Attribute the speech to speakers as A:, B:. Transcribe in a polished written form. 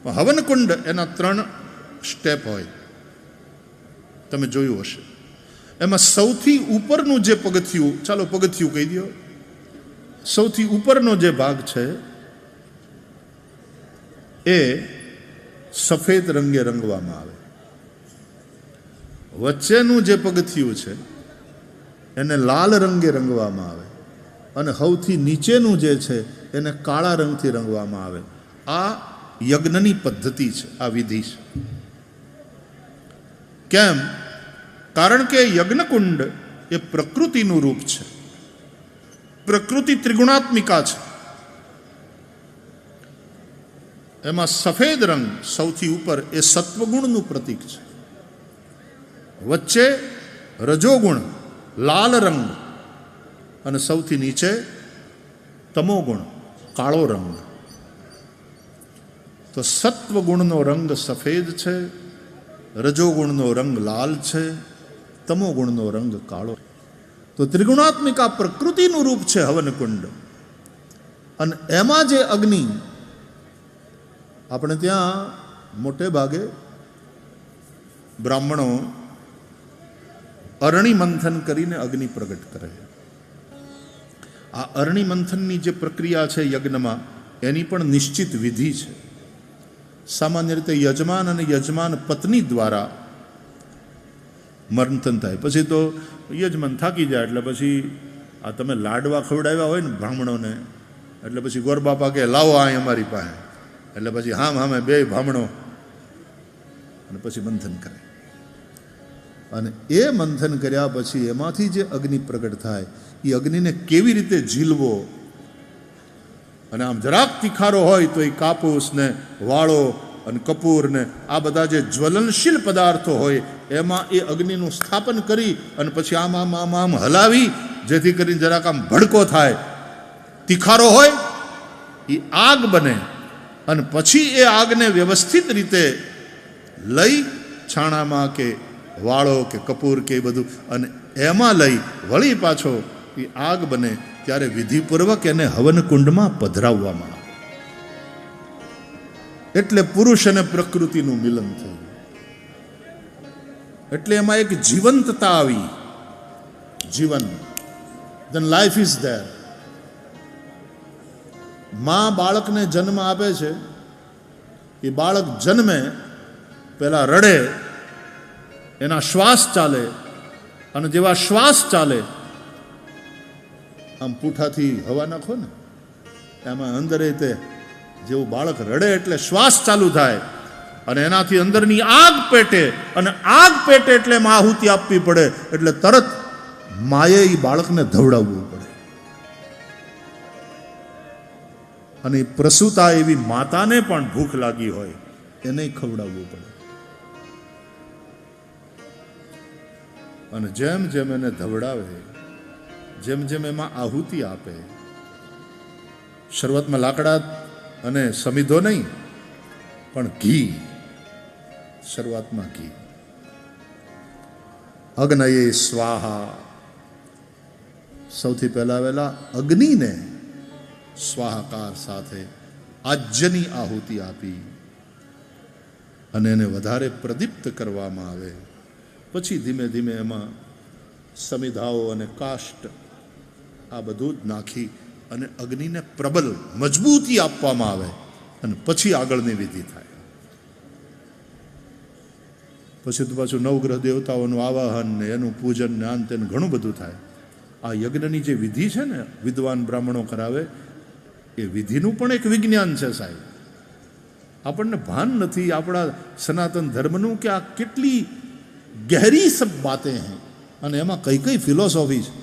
A: હવનકુંડ એના 3 સ્ટેપ હોય, તમે જોયું હશે. એમાં સૌથી ઉપરનું જે પગથિયું, ચાલો પગથિયું કહી દો, સૌથી ઉપરનો જે ભાગ છે એ સફેદ રંગે રંગવામાં આવે. વચ્ચેનું જે પગથિયું છે એને લાલ રંગે રંગવામાં આવે, અને સૌથી નીચેનું જે છે એને કાળા રંગથી રંગવામાં આવે. આ યજ્ઞની પદ્ધતિ છે, આ વિધિ છે. કેમ? કારણ કે યજ્ઞકુંડ એ પ્રકૃતિનું રૂપ છે. પ્રકૃતિ ત્રિગુણાત્મિકા છે. એમાં સફેદ રંગ સૌથી ઉપર એ સત્વગુણનું પ્રતીક છે. વચ્ચે રજોગુણ લાલ રંગ, અને સૌથી નીચે તમોગુણ કાળો રંગ. તો સત્વગુણનો રંગ સફેદ છે, રજોગુણનો રંગ લાલ છે, તમોગુણનો રંગ કાળો. તો ત્રિગુણાત્મિકા પ્રકૃતિનું રૂપ છે હવનકુંડ. અને એમાં જે અગ્નિ, આપણે ત્યાં મોટે ભાગે બ્રાહ્મણો અરણી મંથન કરીને અગ્નિ પ્રગટ કરે. આ અરણી મંથનની જે પ્રક્રિયા છે યજ્ઞમાં, એની પણ નિશ્ચિત વિધિ છે. સામાન્ય રીતે યજમાન અને યજમાન પત્ની દ્વારા મંથન થાય. પછી તો યજમાન થાકી જાય એટલે પછી આ તમે લાડવા ખવડાવ્યા હોય ને બ્રાહ્મણોને, એટલે પછી ગોરબાપા કે લાવો અહીં અમારી પાસે, એટલે પછી હામે 2 બ્રાહ્મણો, અને પછી મંથન કરે. અને એ મંથન કર્યા પછી એમાંથી જે અગ્નિ પ્રગટ થાય, એ અગ્નિને કેવી રીતે ઝીલવો, અને આમ જરાક તીખારો હોય તો એ કાપૂસ ને વાળો અને કપૂર ને આ બધા જે જ્વલનશીલ પદાર્થો હોય એમાં એ અગ્નિનું સ્થાપન કરી અને પછી આમ હલાવી, જેથી કરીને જરાક આમ ભડકો થાય, તીખારો હોય એ આગ બને. અને પછી એ આગને વ્યવસ્થિત રીતે લઈ છાણામાં કે વાળો કે કપૂર કે બધું, અને એમાં લઈ વળી પાછો એ આગ બને ત્યારે વિધિપૂર્વક એને હવનકુંડમાં પધરાવવામાં આવે. એટલે પુરુષ અને પ્રકૃતિનું મિલન થયું. એટલે એમાં એક જીવંતતા આવી, જીવન. Then life is there. માં બાળકને જન્મ આપે છે, એ બાળક જન્મે પહેલા રડે, એના શ્વાસ ચાલે, અને જેવા શ્વાસ ચાલે આમ પૂઠાથી હવા નાખો ને, એમાં અંદર તે જેવું બાળક રડે એટલે શ્વાસ ચાલુ થાય, અને એનાથી અંદરની આગ પેટે, અને આગ પેટે એટલે એમાં આહુતિ આપવી પડે. એટલે તરત માએ એ બાળકને ધવડાવવું પડે. અને પ્રસૂતા એવી માતાને પણ ભૂખ લાગી હોય એને ખવડાવવું પડે. અને જેમ જેમ એને ધવડાવે, જેમ જેમ એમાં આહુતિ આપે, શરૂઆતમાં લાકડા અને સમિધો નહીં પણ ઘી, શરૂઆતમાં ઘી. અગ્નયે સ્વાહા, સૌથી પહેલા વહેલા અગ્નિને સ્વાહાકાર સાથે આજ્યની આહુતિ આપી અને એને વધારે પ્રદીપ્ત કરવામાં આવે. પછી ધીમે ધીમે એમાં સમિધાઓ અને કાષ્ટ આ બધું જ નાખી અને અગ્નિને પ્રબલ મજબૂતી આપવામાં આવે, અને પછી આગળની વિધિ થાય. પછી તો પાછું નવગ્રહ દેવતાઓનું આવાહન ને એનું પૂજન ને આન તેનું ઘણું બધું થાય. આ યજ્ઞની જે વિધિ છે ને, વિદ્વાન બ્રાહ્મણો કરાવે, એ વિધિનું પણ એક વિજ્ઞાન છે સાહેબ. આપણને ભાન નથી આપણા સનાતન ધર્મનું કે આ કેટલી ગહેરી સબ બાતે હૈ, અને એમાં કઈ કઈ ફિલોસોફી છે.